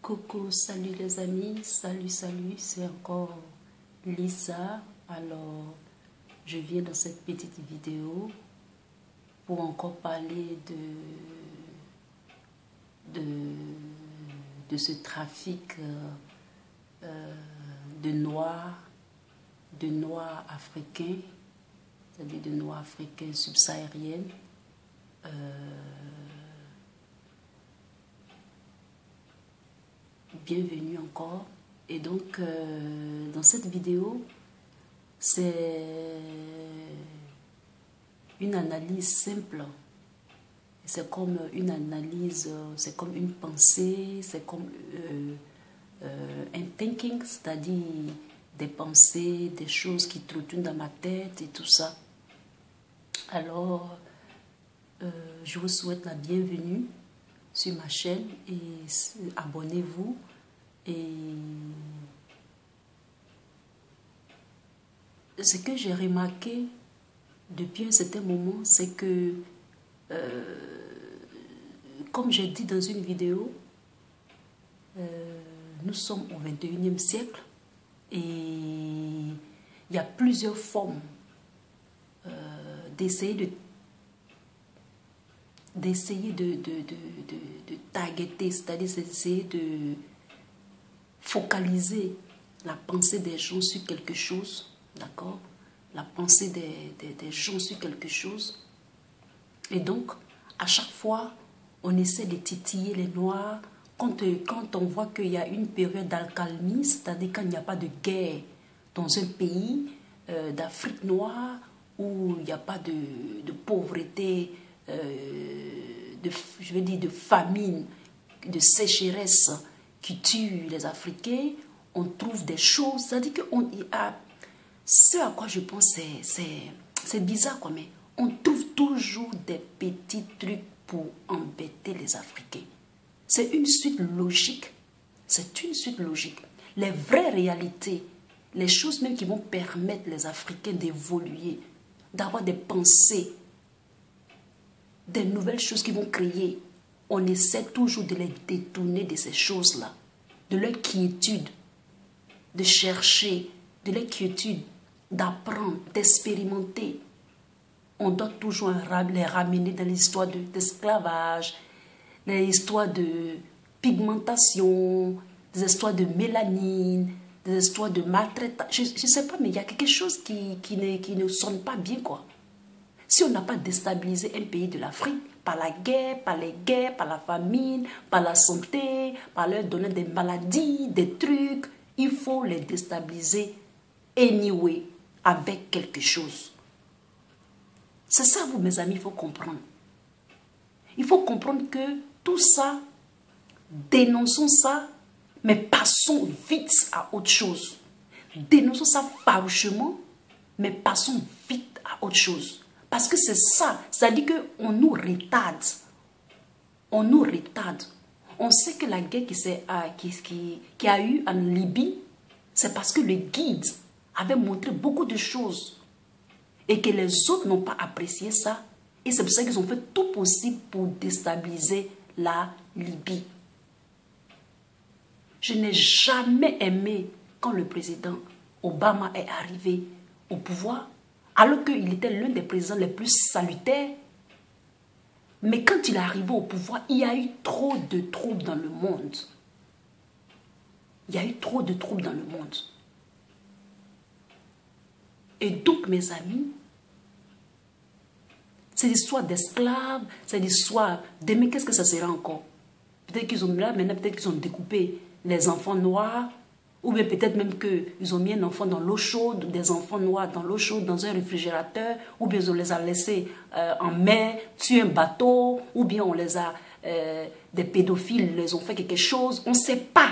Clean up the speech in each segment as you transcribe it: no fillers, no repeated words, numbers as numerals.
Coucou, salut les amis, salut, c'est encore Lisa. Alors, je viens dans cette petite vidéo pour encore parler de ce trafic de noirs africains, c'est-à-dire de noirs africains subsahariens. Bienvenue encore. Et donc, dans cette vidéo, c'est une analyse simple. C'est comme une analyse, c'est comme une pensée, c'est comme un thinking, c'est-à-dire des pensées, des choses qui trottinent dans ma tête et tout ça. Alors, je vous souhaite la bienvenue sur ma chaîne et abonnez-vous. Et ce que j'ai remarqué depuis un certain moment, c'est que, comme j'ai dit dans une vidéo, nous sommes au 21e siècle et il y a plusieurs formes d'essayer de targeter, c'est-à-dire d'essayer de focaliser la pensée des gens sur quelque chose, d'accord? La pensée des gens sur quelque chose. Et donc, à chaque fois, on essaie de titiller les noirs. Quand on voit qu'il y a une période d'accalmie, c'est-à-dire quand il n'y a pas de guerre dans un pays d'Afrique noire, où il n'y a pas de pauvreté, je veux dire de famine, de sécheresse qui tue les Africains, on trouve des choses, c'est-à-dire que ce à quoi je pense, c'est bizarre quoi, mais on trouve toujours des petits trucs pour embêter les Africains. C'est une suite logique, Les vraies réalités, les choses même qui vont permettre les Africains d'évoluer, d'avoir des pensées, des nouvelles choses qui vont créer, on essaie toujours de les détourner de ces choses-là, de leur quiétude, de chercher, de leur quiétude, d'apprendre, d'expérimenter. On doit toujours les ramener dans l'histoire d'esclavage, les histoires de pigmentation, des histoires de mélanine, des histoires de maltraitance. Je ne sais pas, mais il y a quelque chose qui ne sonne pas bien, quoi. Si on n'a pas déstabilisé un pays de l'Afrique, par la guerre, par les guerres, par la famine, par la santé, par leur donner des maladies, des trucs, il faut les déstabiliser anyway, avec quelque chose. C'est ça, vous, mes amis, il faut comprendre. Il faut comprendre que tout ça, dénonçons ça, mais passons vite à autre chose. Dénonçons ça farouchement, mais passons vite à autre chose. Parce que c'est ça, c'est-à-dire qu'on nous retarde. On nous retarde. On sait que la guerre qui a eu en Libye, c'est parce que le guide avait montré beaucoup de choses et que les autres n'ont pas apprécié ça. Et c'est pour ça qu'ils ont fait tout possible pour déstabiliser la Libye. Je n'ai jamais aimé quand le président Obama est arrivé au pouvoir, alors qu'il était l'un des présidents les plus salutaires. Mais quand il est arrivé au pouvoir, il y a eu trop de troubles dans le monde. Il y a eu trop de troubles dans le monde. Et donc, mes amis, c'est l'histoire d'esclaves, c'est l'histoire demain, qu'est-ce que ça sera encore? Peut-être qu'ils ont là, maintenant, peut-être qu'ils ont découpé les enfants noirs, ou bien peut-être même qu'ils ont mis un enfant dans l'eau chaude, des enfants noirs dans l'eau chaude, dans un réfrigérateur, ou bien on les a laissés en mer, sur un bateau, ou bien on les a, des pédophiles les ont fait quelque chose, on ne sait pas.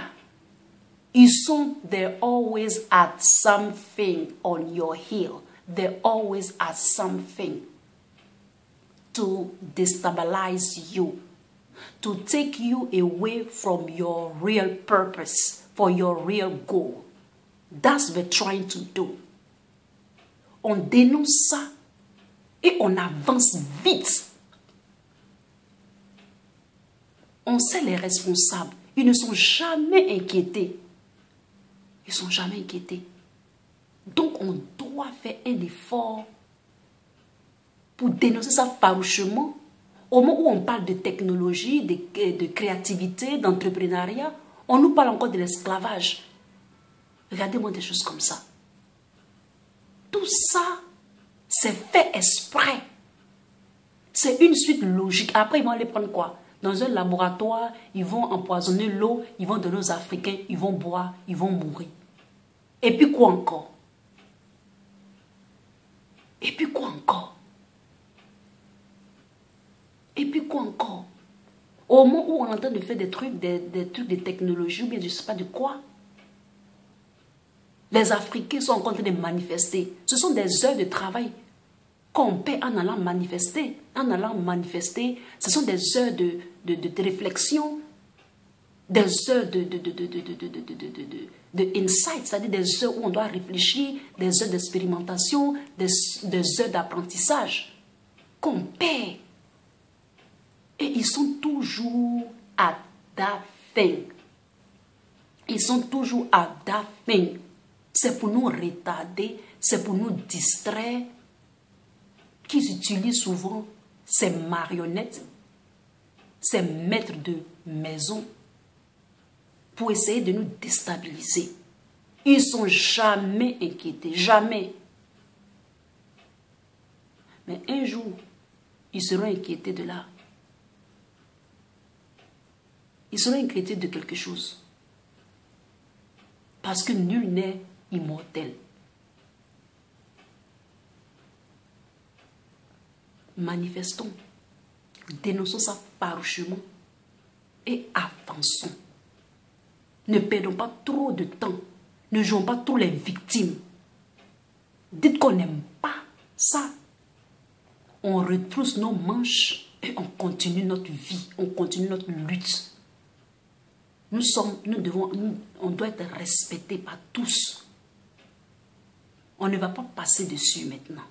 Ils sont, they're always at something on your heel. They're always at something to destabilize you, to take you away from your real purpose, for your real goal. That's what they're trying to do. On dénonce ça et on avance vite. On sait les responsables. Ils ne sont jamais inquiétés. Ils ne sont jamais inquiétés. Donc, on doit faire un effort pour dénoncer ça farouchement. Au moment où on parle de technologie, de créativité, d'entrepreneuriat, on nous parle encore de l'esclavage. Regardez-moi des choses comme ça. Tout ça, c'est fait exprès. C'est une suite logique. Après, ils vont aller prendre quoi? Dans un laboratoire, ils vont empoisonner l'eau, ils vont donner aux Africains, ils vont boire, ils vont mourir. Et puis quoi encore? Et puis quoi encore? Et puis quoi encore? Au moment où on est en train de faire des trucs de technologie, ou bien je ne sais pas de quoi, les Africains sont en train de manifester. Ce sont des heures de travail qu'on paie en allant manifester. En allant manifester, ce sont des heures de réflexion, des heures de insight, c'est-à-dire des heures où on doit réfléchir, des heures d'expérimentation, des heures d'apprentissage qu'on paie. Et ils sont toujours à that thing. Ils sont toujours à that thing. C'est pour nous retarder, c'est pour nous distraire, qu'ils utilisent souvent ces marionnettes, ces maîtres de maison, pour essayer de nous déstabiliser. Ils ne sont jamais inquiétés, jamais. Mais un jour, ils seront inquiétés de là. Ils seront inquiétés de quelque chose. Parce que nul n'est immortel. Manifestons, dénonçons ça farouchement et avançons. Ne perdons pas trop de temps. Ne jouons pas trop les victimes. Dites qu'on n'aime pas ça. On retrousse nos manches et on continue notre vie. On continue notre lutte. On doit être respecté par tous. On ne va pas passer dessus maintenant.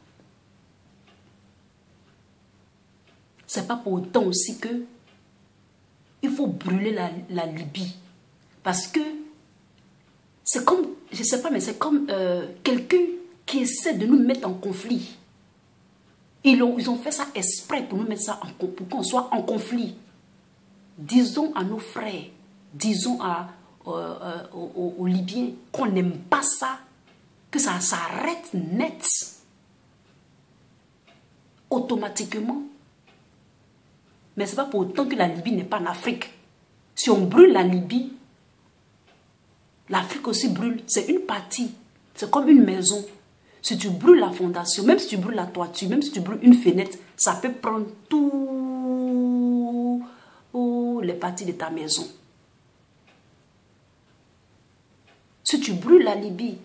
C'est pas pour autant aussi que il faut brûler la Libye. Parce que c'est comme, je sais pas, mais c'est comme quelqu'un qui essaie de nous mettre en conflit. Ils ont fait ça exprès pour nous mettre ça pour qu'on soit en conflit. Disons à nos frères, disons aux Libyens qu'on n'aime pas ça, que ça s'arrête net. Automatiquement. Mais ce n'est pas pour autant que la Libye n'est pas en Afrique. Si on brûle la Libye, l'Afrique aussi brûle. C'est une partie. C'est comme une maison. Si tu brûles la fondation, même si tu brûles la toiture, même si tu brûles une fenêtre, ça peut prendre toutes les parties de ta maison. Si tu brûles la Libye,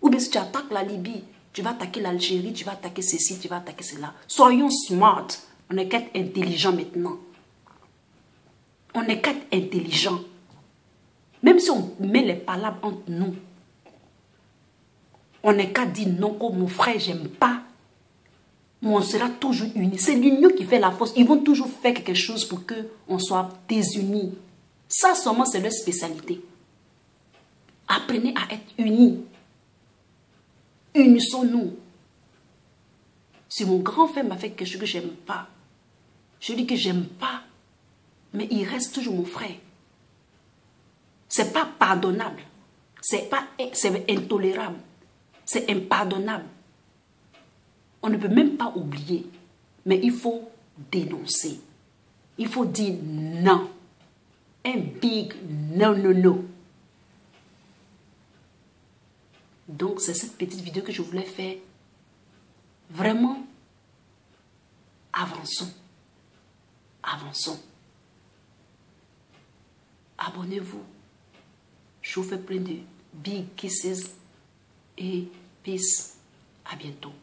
ou bien si tu attaques la Libye, tu vas attaquer l'Algérie, tu vas attaquer ceci, tu vas attaquer cela. Soyons smart. On n'est qu'à être intelligent maintenant. On n'est qu'à être intelligent. Même si on met les palabres entre nous, on n'est qu'à dire non, comme mon frère, j'aime pas. Mais on sera toujours unis. C'est l'union qui fait la force. Ils vont toujours faire quelque chose pour qu'on soit désunis. Ça seulement, c'est leur spécialité. Apprenez à être unis. Unissons-nous. Si mon grand frère m'a fait quelque chose que j'aime pas, je dis que j'aime pas, mais il reste toujours mon frère. C'est pas pardonnable. C'est intolérable. C'est impardonnable. On ne peut même pas oublier, mais il faut dénoncer. Il faut dire non. Un big non, non, non. Donc, c'est cette petite vidéo que je voulais faire. Vraiment, avançons. Avançons. Abonnez-vous. Je vous fais plein de big kisses et peace. À bientôt.